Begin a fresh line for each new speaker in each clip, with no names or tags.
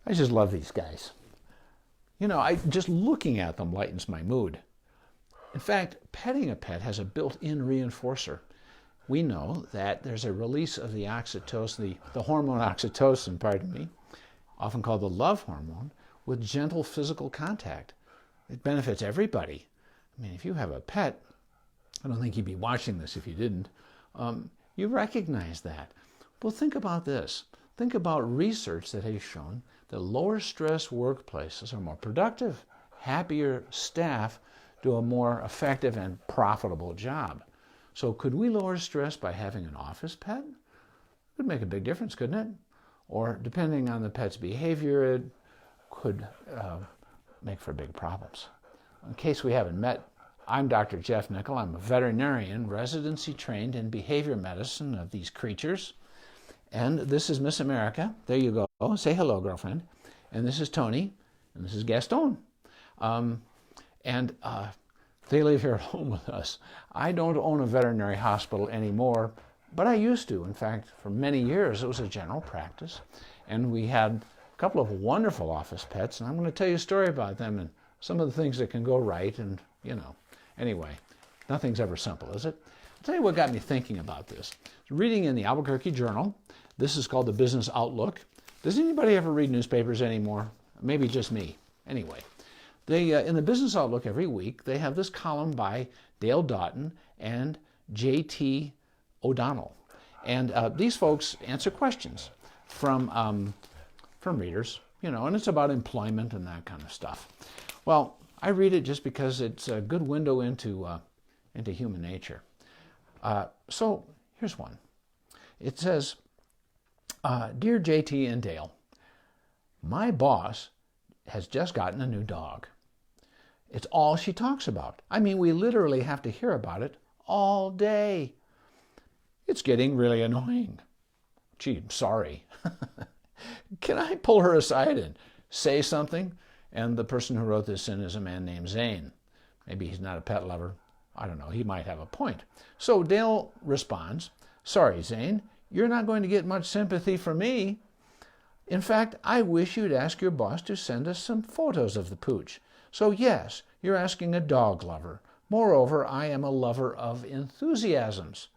I just love these guys. Just looking at them lightens my mood. In fact, petting a pet has a built-in reinforcer. We know that there's a release of the oxytocin, the hormone oxytocin, pardon me, often called the love hormone, with gentle physical contact. It benefits everybody. I mean, if you have a pet, I don't think you'd be watching this if you didn't, you recognize that. Well, think about this. Think about research that has shown that lower stress workplaces are more productive. Happier staff do a more effective and profitable job. So could we lower stress by having an office pet? It would make a big difference, couldn't it? Or depending on the pet's behavior, it could make for big problems. In case we haven't met, I'm Dr. Jeff Nickel. I'm a veterinarian, residency trained in behavior medicine of these creatures. And this is Miss America. There you go. Say hello, girlfriend. And this is Tony. And this is Gaston. They live here at home with us. I don't own a veterinary hospital anymore, but I used to. In fact, for many years, it was a general practice. And we had a couple of wonderful office pets. And I'm going to tell you a story about them and some of the things that can go right. And, anyway, nothing's ever simple, is it? I'll tell you what got me thinking about this. Reading in the Albuquerque Journal. This is called the Business Outlook. Does anybody ever read newspapers anymore? Maybe just me. Anyway, they in the Business Outlook every week, they have this column by Dale Doughton and J.T. O'Donnell. And these folks answer questions from readers, and it's about employment and that kind of stuff. Well, I read it just because it's a good window into human nature. So here's one. It says, Dear J.T. and Dale, my boss has just gotten a new dog. It's all she talks about. I mean, we literally have to hear about it all day. It's getting really annoying. Gee, I'm sorry. Can I pull her aside and say something? And the person who wrote this in is a man named Zane. Maybe he's not a pet lover. I don't know. He might have a point. So Dale responds, Sorry, Zane, you're not going to get much sympathy from me. In fact, I wish you'd ask your boss to send us some photos of the pooch. So yes, you're asking a dog lover. Moreover, I am a lover of enthusiasms.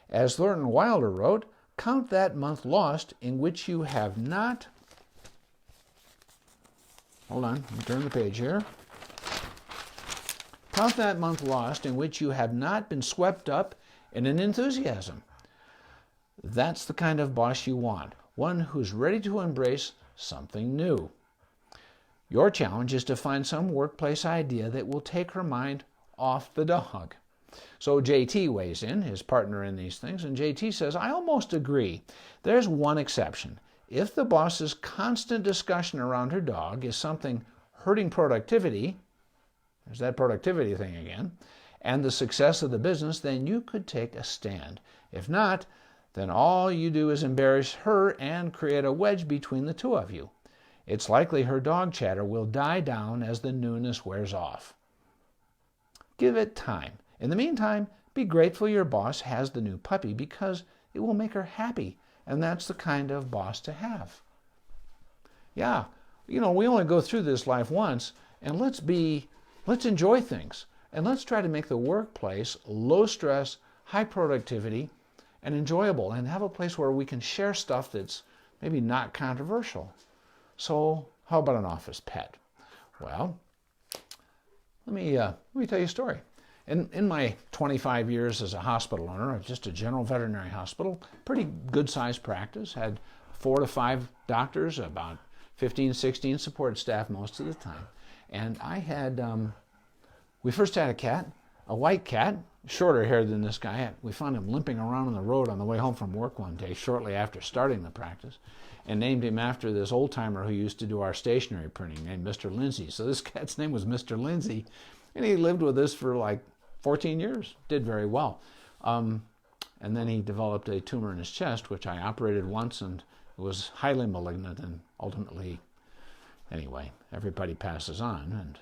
As Thornton Wilder wrote, count that month lost in which you have not... Hold on, let me turn the page here. Count that month lost in which you have not been swept up in an enthusiasm. That's the kind of boss you want, one who's ready to embrace something new. Your challenge is to find some workplace idea that will take her mind off the dog. So JT weighs in, his partner in these things, and JT says, I almost agree. There's one exception. If the boss's constant discussion around her dog is something hurting productivity, there's that productivity thing again, and the success of the business, then you could take a stand. If not, then all you do is embarrass her and create a wedge between the two of you. It's likely her dog chatter will die down as the newness wears off. Give it time. In the meantime, be grateful your boss has the new puppy because it will make her happy, and that's the kind of boss to have. Yeah, we only go through this life once, and let's enjoy things, and let's try to make the workplace low stress, high productivity, and enjoyable, and have a place where we can share stuff that's maybe not controversial. So how about an office pet? Well, let me tell you a story. In my 25 years as a hospital owner, just a general veterinary hospital, pretty good-sized practice, had 4 to 5 doctors, about 15, 16 support staff most of the time. And I had, we first had a cat, a white cat, shorter hair than this guy. We found him limping around on the road on the way home from work one day, shortly after starting the practice, and named him after this old-timer who used to do our stationery printing, named Mr. Lindsay. So this cat's name was Mr. Lindsay, and he lived with us for like 14 years, did very well. And then he developed a tumor in his chest, which I operated once, and it was highly malignant, and ultimately, anyway, everybody passes on.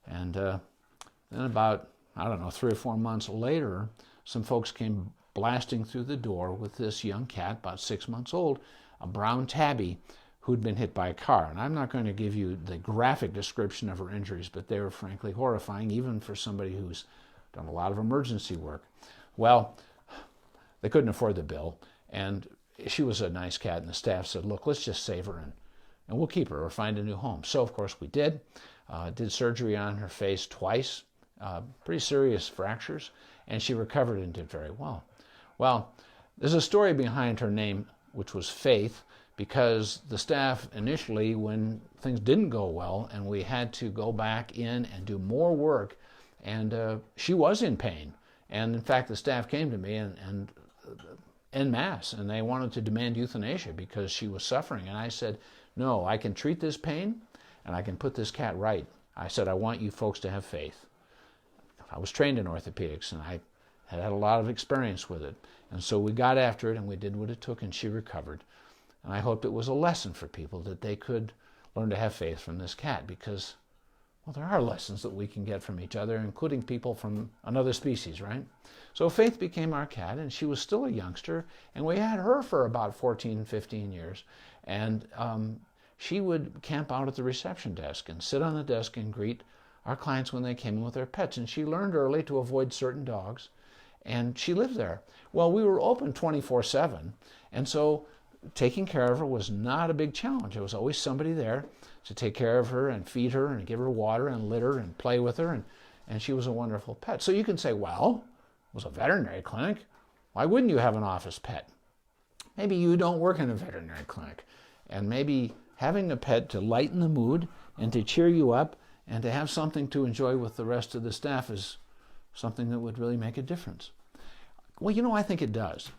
And then about, 3 or 4 months later, some folks came blasting through the door with this young cat, about 6 months old, a brown tabby, who'd been hit by a car. And I'm not going to give you the graphic description of her injuries, but they were frankly horrifying, even for somebody who's done a lot of emergency work. Well, they couldn't afford the bill, and she was a nice cat, and the staff said, look, let's just save her, and we'll keep her or find a new home. So, of course, we did. Did surgery on her face twice, pretty serious fractures, and she recovered and did very well. Well, there's a story behind her name, which was Faith, because the staff initially, when things didn't go well and we had to go back in and do more work, and she was in pain. And in fact, the staff came to me and en masse, and they wanted to demand euthanasia because she was suffering. And I said, no, I can treat this pain and I can put this cat right. I said, I want you folks to have faith. I was trained in orthopedics and I had a lot of experience with it. And so we got after it and we did what it took, and she recovered. And I hoped it was a lesson for people that they could learn to have faith from this cat, because, well, there are lessons that we can get from each other, including people from another species, right? So Faith became our cat, and she was still a youngster, and we had her for about 14, 15 years. And she would camp out at the reception desk and sit on the desk and greet our clients when they came in with their pets. And she learned early to avoid certain dogs, and she lived there. Well, we were open 24/7, and so taking care of her was not a big challenge. There was always somebody there to take care of her and feed her and give her water and litter and play with her, and she was a wonderful pet. So you can say, well, it was a veterinary clinic. Why wouldn't you have an office pet? Maybe you don't work in a veterinary clinic, and maybe having a pet to lighten the mood and to cheer you up and to have something to enjoy with the rest of the staff is something that would really make a difference. Well, you know, I think it does,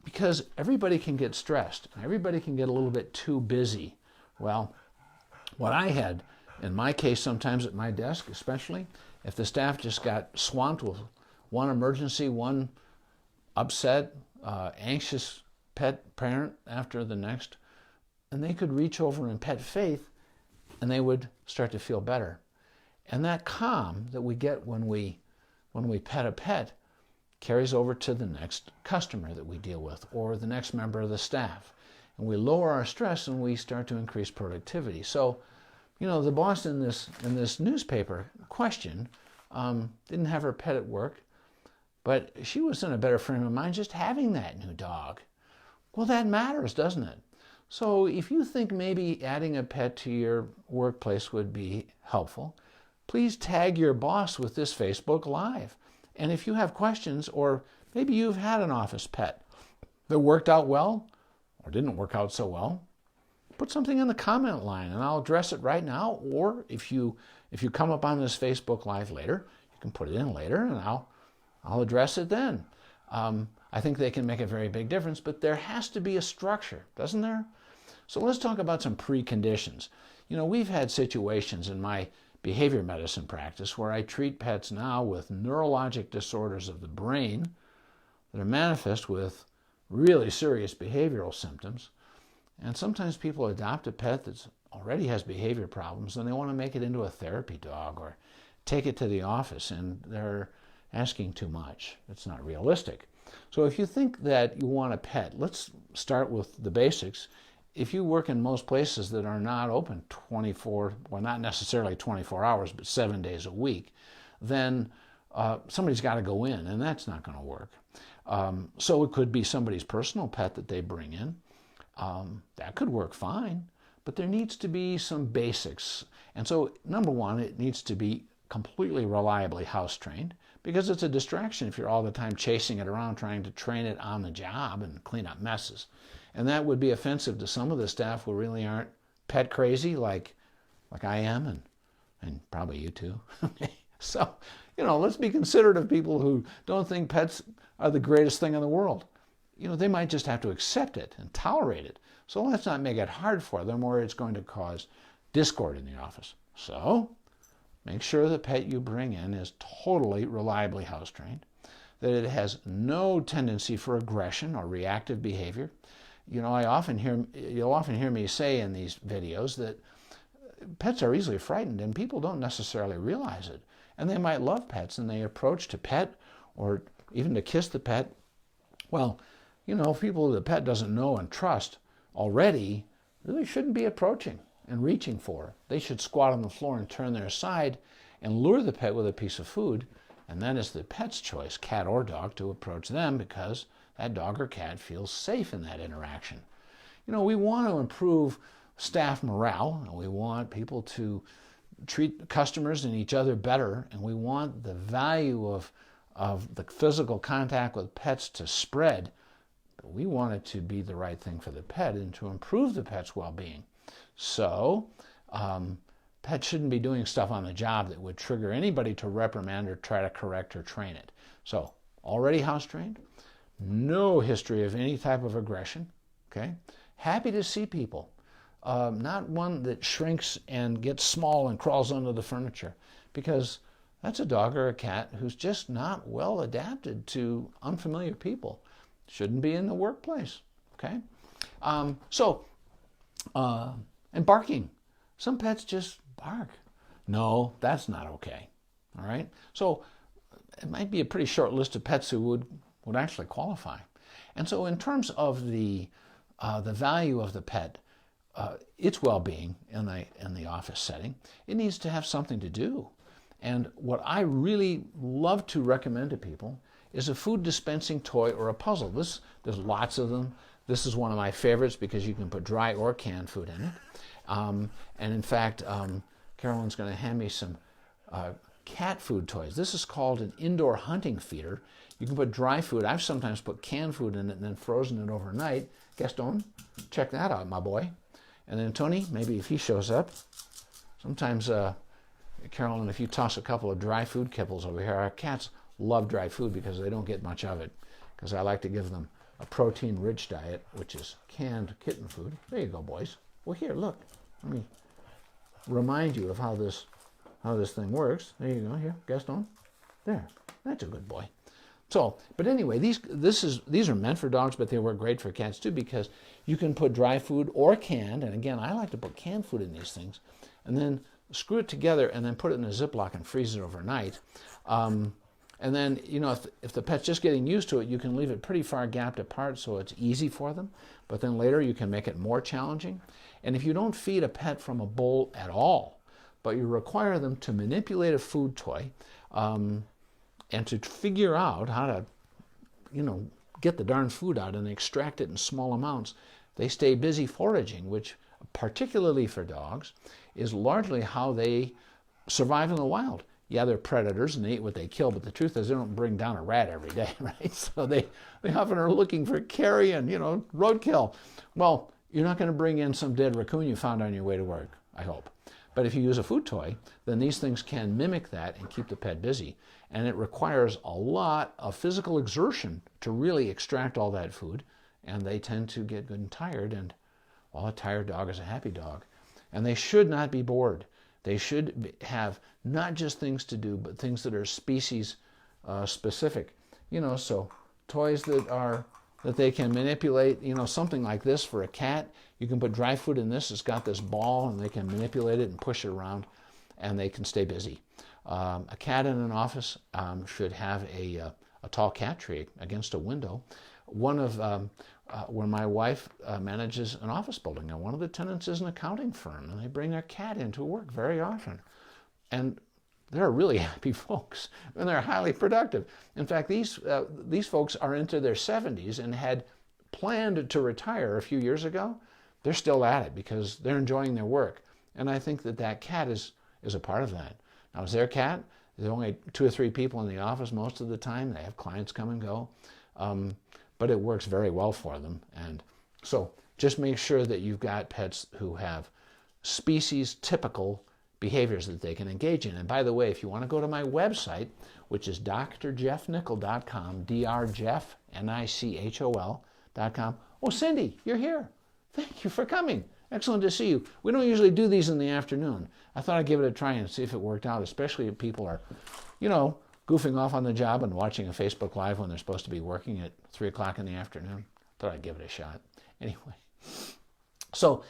because everybody can get stressed. Everybody can get a little bit too busy. Well, what I had, in my case, sometimes at my desk especially, if the staff just got swamped with one emergency, one upset, anxious pet parent after the next, and they could reach over and pet Faith, and they would start to feel better. And that calm that we get when we pet a pet carries over to the next customer that we deal with or the next member of the staff. And we lower our stress and we start to increase productivity. So, you know, the boss in this newspaper question didn't have her pet at work, but she was in a better frame of mind just having that new dog. Well, that matters, doesn't it? So if you think maybe adding a pet to your workplace would be helpful, please tag your boss with this Facebook Live. And if you have questions, or maybe you've had an office pet that worked out well or didn't work out so well, put something in the comment line and I'll address it right now. Or if you come up on this Facebook Live later, you can put it in later and I'll address it then. I think they can make a very big difference, but there has to be a structure, doesn't there? So let's talk about some preconditions. You know, we've had situations in my behavior medicine practice where I treat pets now with neurologic disorders of the brain that are manifest with really serious behavioral symptoms. And sometimes people adopt a pet that already has behavior problems and they want to make it into a therapy dog or take it to the office, and they're asking too much. It's not realistic. So if you think that you want a pet, let's start with the basics. If you work in most places that are not open 24, well, not necessarily 24 hours, but 7 days a week, then somebody's got to go in, and that's not going to work. So it could be somebody's personal pet that they bring in. That could work fine, but there needs to be some basics. And so, number one, it needs to be completely reliably house trained, because it's a distraction if you're all the time chasing it around trying to train it on the job and clean up messes. And that would be offensive to some of the staff who really aren't pet crazy like I am, and probably you too. So, you know, let's be considerate of people who don't think pets are the greatest thing in the world. You know, they might just have to accept it and tolerate it. So let's not make it hard for them where it's going to cause discord in the office. So make sure the pet you bring in is totally reliably house trained, that it has no tendency for aggression or reactive behavior. You know, you'll often hear me say in these videos that pets are easily frightened, and people don't necessarily realize it. And they might love pets, and they approach to pet or even to kiss the pet. Well, you know, people the pet doesn't know and trust already really shouldn't be approaching and reaching for. They should squat on the floor and turn their side and lure the pet with a piece of food, and then it's the pet's choice, cat or dog, to approach them because that dog or cat feels safe in that interaction. You know, we want to improve staff morale, and we want people to treat customers and each other better, and we want the value of the physical contact with pets to spread, but we want it to be the right thing for the pet and to improve the pet's well-being. So, pets shouldn't be doing stuff on the job that would trigger anybody to reprimand or try to correct or train it. So, already house trained, no history of any type of aggression, okay? Happy to see people. Not one that shrinks and gets small and crawls under the furniture, because that's a dog or a cat who's just not well adapted to unfamiliar people. Shouldn't be in the workplace, okay? And barking. Some pets just bark. No, that's not okay, all right? So it might be a pretty short list of pets who would actually qualify. And so in terms of the value of the pet, its well-being in the office setting, it needs to have something to do. And what I really love to recommend to people is a food dispensing toy or a puzzle. There's lots of them. This is one of my favorites because you can put dry or canned food in it. And in fact, Carolyn's going to hand me some cat food toys. This is called an indoor hunting feeder. You can put dry food. I've sometimes put canned food in it and then frozen it overnight. Gaston, check that out, my boy. And then Tony, maybe if he shows up. Sometimes, Carolyn, if you toss a couple of dry food kibbles over here, our cats love dry food because they don't get much of it. Because I like to give them a protein-rich diet, which is canned kitten food. There you go, boys. Well, here, look. Let me remind you of how this thing works. There you go. Here, Gaston. There. That's a good boy. So, but anyway, these are meant for dogs, but they work great for cats too because you can put dry food or canned, and again, I like to put canned food in these things, and then screw it together and then put it in a Ziploc and freeze it overnight. And then, you know, if the pet's just getting used to it, you can leave it pretty far gapped apart so it's easy for them, but then later you can make it more challenging. And if you don't feed a pet from a bowl at all, but you require them to manipulate a food toy, and to figure out how to, you know, get the darn food out and extract it in small amounts, they stay busy foraging, which, particularly for dogs, is largely how they survive in the wild. Yeah, they're predators and they eat what they kill, but the truth is they don't bring down a rat every day, right? So they often are looking for carrion, you know, roadkill. Well, you're not going to bring in some dead raccoon you found on your way to work, I hope. But if you use a food toy, then these things can mimic that and keep the pet busy. And it requires a lot of physical exertion to really extract all that food. And they tend to get good and tired. And, well, a tired dog is a happy dog. And they should not be bored. They should have not just things to do, but things that are species specific. You know, so toys that they can manipulate, you know, something like this for a cat. You can put dry food in this. It's got this ball, and they can manipulate it and push it around, and they can stay busy. A cat in an office should have a tall cat tree against a window. One of where my wife manages an office building, and one of the tenants is an accounting firm, and they bring their cat into work very often. And they're really happy folks, and they're highly productive. In fact, these folks are into their 70s and had planned to retire a few years ago. They're still at it because they're enjoying their work. And I think that cat is a part of that. Now, it's their cat. There's only 2 or 3 people in the office most of the time. They have clients come and go. But it works very well for them. And so just make sure that you've got pets who have species-typical behaviors that they can engage in. And by the way, if you want to go to my website, which is drjeffnicol.com, drjeff, Nichol.com. Oh, Cindy, you're here. Thank you for coming. Excellent to see you. We don't usually do these in the afternoon. I thought I'd give it a try and see if it worked out, especially if people are, you know, goofing off on the job and watching a Facebook Live when they're supposed to be working at 3 o'clock in the afternoon. Thought I'd give it a shot. Anyway, so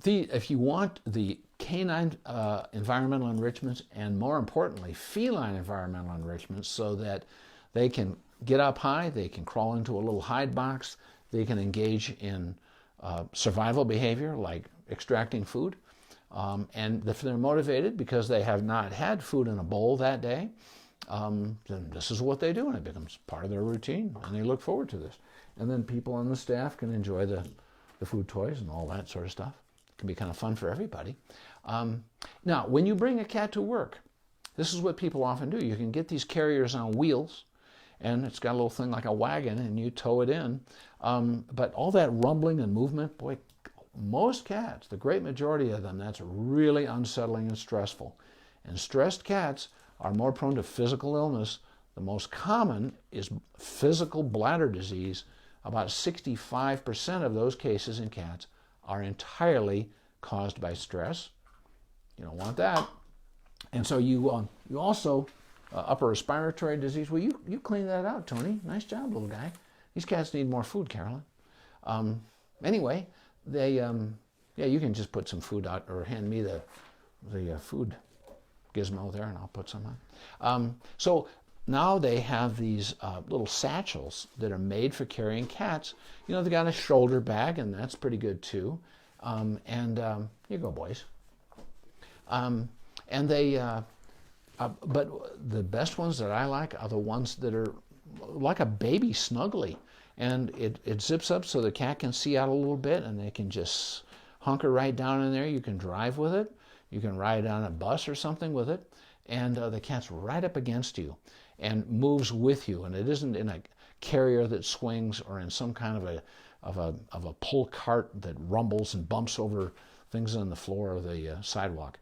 if you want the canine environmental enrichments and, more importantly, feline environmental enrichments so that they can get up high, they can crawl into a little hide box, they can engage in survival behavior like extracting food. And if they're motivated because they have not had food in a bowl that day, then this is what they do, and it becomes part of their routine, and they look forward to this. And then people on the staff can enjoy the food toys and all that sort of stuff. It can be kind of fun for everybody. Now, when you bring a cat to work, this is what people often do. You can get these carriers on wheels, and it's got a little thing like a wagon, and you tow it in. But all that rumbling and movement, boy, most cats, the great majority of them, that's really unsettling and stressful. And stressed cats are more prone to physical illness. The most common is physical bladder disease. About 65% of those cases in cats are entirely caused by stress. You don't want that. And so you also, upper respiratory disease, well, you clean that out, Tony. Nice job, little guy. These cats need more food, Carolyn. Anyway, they, yeah, you can just put some food out or hand me the food gizmo there and I'll put some on. So now they have these little satchels that are made for carrying cats. You know, they got a shoulder bag, and that's pretty good too. Here you go, boys. And they, but the best ones that I like are the ones that are like a baby snuggly. And it zips up so the cat can see out a little bit, and they can just hunker right down in there. You can drive with it. You can ride on a bus or something with it. And the cat's right up against you and moves with you. And it isn't in a carrier that swings or in some kind of a pull cart that rumbles and bumps over things on the floor of the sidewalk.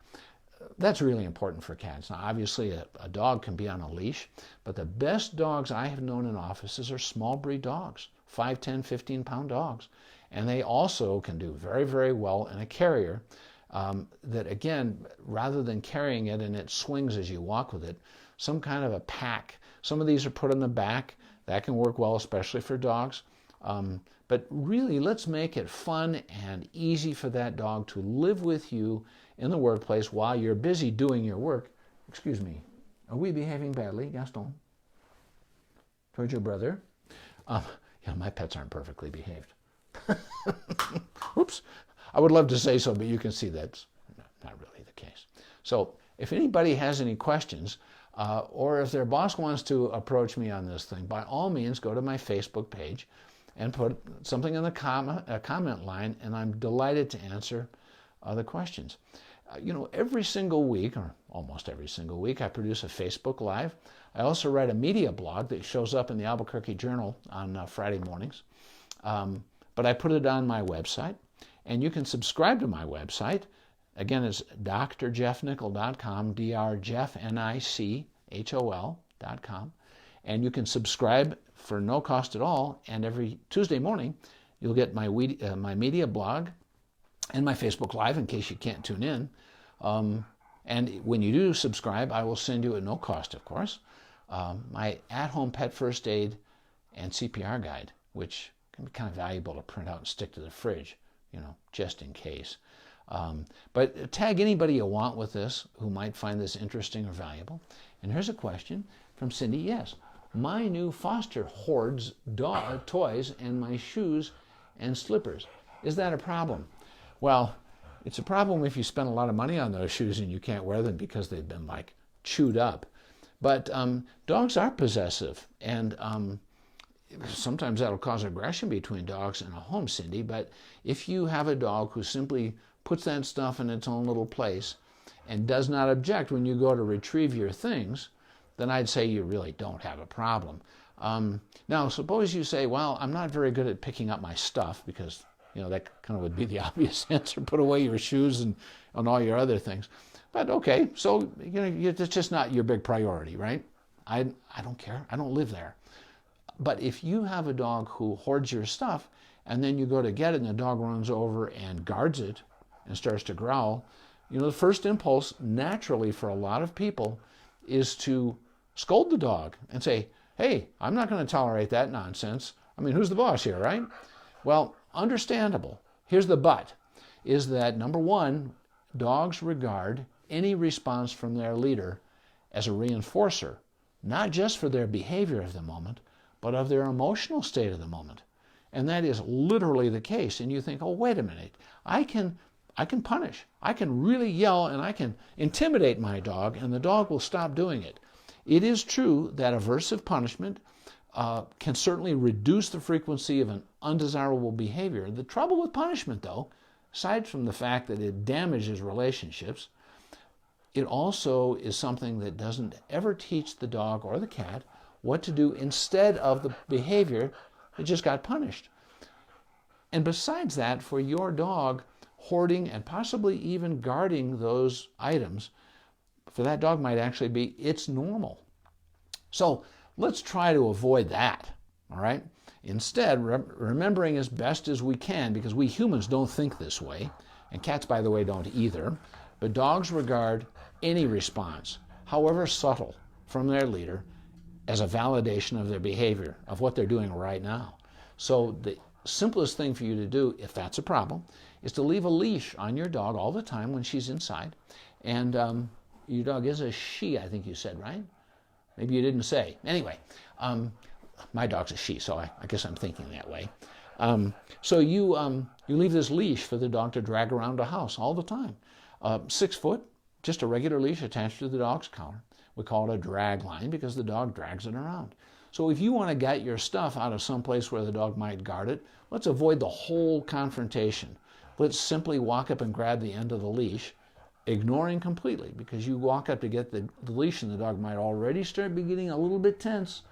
That's really important for cats. Now, obviously, a dog can be on a leash, but the best dogs I have known in offices are small breed dogs, 5, 10, 15-pound dogs. And they also can do very, very well in a carrier that, again, rather than carrying it and it swings as you walk with it, some kind of a pack. Some of these are put on the back. That can work well, especially for dogs. But really, let's make it fun and easy for that dog to live with you in the workplace while you're busy doing your work. Excuse me, are we behaving badly, Gaston? Towards your brother? Yeah, my pets aren't perfectly behaved. Oops. I would love to say so, but you can see that's not really the case. So if anybody has any questions, or if their boss wants to approach me on this thing, by all means, go to my Facebook page and put something in the comment line, and I'm delighted to answer the questions. You know, every single week, or almost every single week, I produce a Facebook Live. I also write a media blog that shows up in the Albuquerque Journal on Friday mornings. But I put it on my website, and you can subscribe to my website. Again, it's drjeffnicol.com, drjeffnicol.com. And you can subscribe for no cost at all, and every Tuesday morning, you'll get my media blog and my Facebook Live in case you can't tune in. And when you do subscribe, I will send you at no cost, of course, my at-home pet first aid and CPR guide, which can be kind of valuable to print out and stick to the fridge, you know, just in case. But tag anybody you want with this who might find this interesting or valuable. And here's a question from Cindy. Yes, my new foster hoards toys and my shoes and slippers. Is that a problem? Well, it's a problem if you spend a lot of money on those shoes and you can't wear them because they've been like chewed up. But dogs are possessive, and sometimes that'll cause aggression between dogs in a home, Cindy. But if you have a dog who simply puts that stuff in its own little place and does not object when you go to retrieve your things, then I'd say you really don't have a problem. Now, suppose you say, well, I'm not very good at picking up my stuff, because you know, that kind of would be the obvious answer. Put away your shoes and all your other things. But okay, so you know, it's just not your big priority, right? I don't care. I don't live there. But if you have a dog who hoards your stuff, and then you go to get it and the dog runs over and guards it and starts to growl, you know, the first impulse naturally for a lot of people is to scold the dog and say, hey, I'm not going to tolerate that nonsense. I mean, who's the boss here, right? Well, understandable. Here's the but, is that number one, dogs regard any response from their leader as a reinforcer, not just for their behavior of the moment, but of their emotional state of the moment. And that is literally the case. And you think, oh, wait a minute, I can punish. I can really yell and I can intimidate my dog and the dog will stop doing it. It is true that aversive punishment can certainly reduce the frequency of an undesirable behavior. The trouble with punishment, though, aside from the fact that it damages relationships, it also is something that doesn't ever teach the dog or the cat what to do instead of the behavior that just got punished. And besides that, for your dog, hoarding and possibly even guarding those items, for that dog might actually be it's normal. So let's try to avoid that, all right? Instead, remembering as best as we can, because we humans don't think this way, and cats, by the way, don't either, but dogs regard any response, however subtle, from their leader as a validation of their behavior, of what they're doing right now. So the simplest thing for you to do, if that's a problem, is to leave a leash on your dog all the time when she's inside. And your dog is a she, I think you said, right? Maybe you didn't say. Anyway, my dog's a she, so I guess I'm thinking that way. So you leave this leash for the dog to drag around the house all the time. 6 foot, just a regular leash attached to the dog's collar. We call it a drag line because the dog drags it around. So if you want to get your stuff out of some place where the dog might guard it, let's avoid the whole confrontation. Let's simply walk up and grab the end of the leash, ignoring completely, because you walk up to get the leash and the dog might already start getting a little bit tense.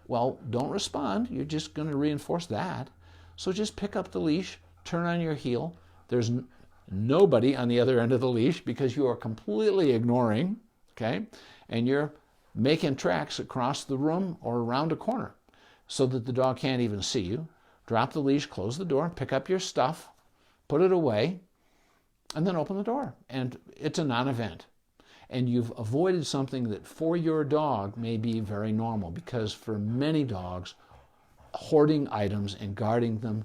Well, don't respond. You're just going to reinforce that. So just pick up the leash, turn on your heel. There's nobody on the other end of the leash because you are completely ignoring, okay? And you're making tracks across the room or around a corner so that the dog can't even see you. Drop the leash, close the door, pick up your stuff, put it away, and then open the door. And it's a non-event. And you've avoided something that for your dog may be very normal, because for many dogs, hoarding items and guarding them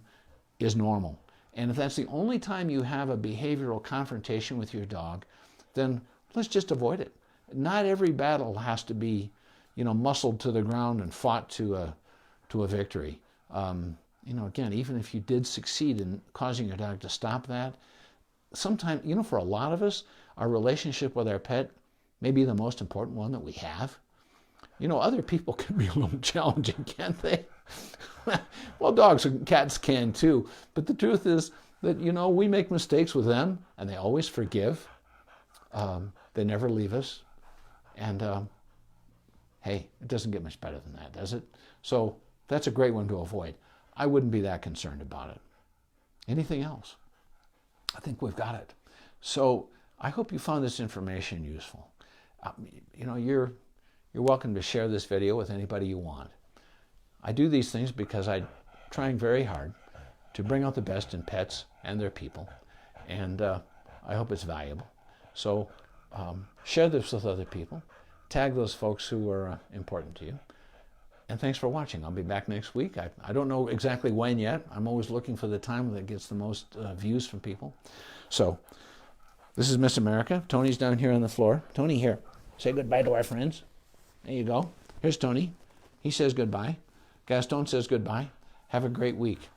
is normal. And if that's the only time you have a behavioral confrontation with your dog, then let's just avoid it. Not every battle has to be, muscled to the ground and fought to a victory. Again, even if you did succeed in causing your dog to stop that, sometimes, for a lot of us, our relationship with our pet may be the most important one that we have. Other people can be a little challenging, can't they? Well, dogs and cats can too. But the truth is that, we make mistakes with them, and they always forgive. They never leave us. And, hey, it doesn't get much better than that, does it? So that's a great one to avoid. I wouldn't be that concerned about it. Anything else? I think we've got it. So I hope you found this information useful. You're welcome to share this video with anybody you want. I do these things because I'm trying very hard to bring out the best in pets and their people. And I hope it's valuable. So share this with other people. Tag those folks who are important to you. And thanks for watching. I'll be back next week. I don't know exactly when yet. I'm always looking for the time that gets the most views from people. So this is Miss America. Tony's down here on the floor. Tony, here. Say goodbye to our friends. There you go. Here's Tony. He says goodbye. Gaston says goodbye. Have a great week.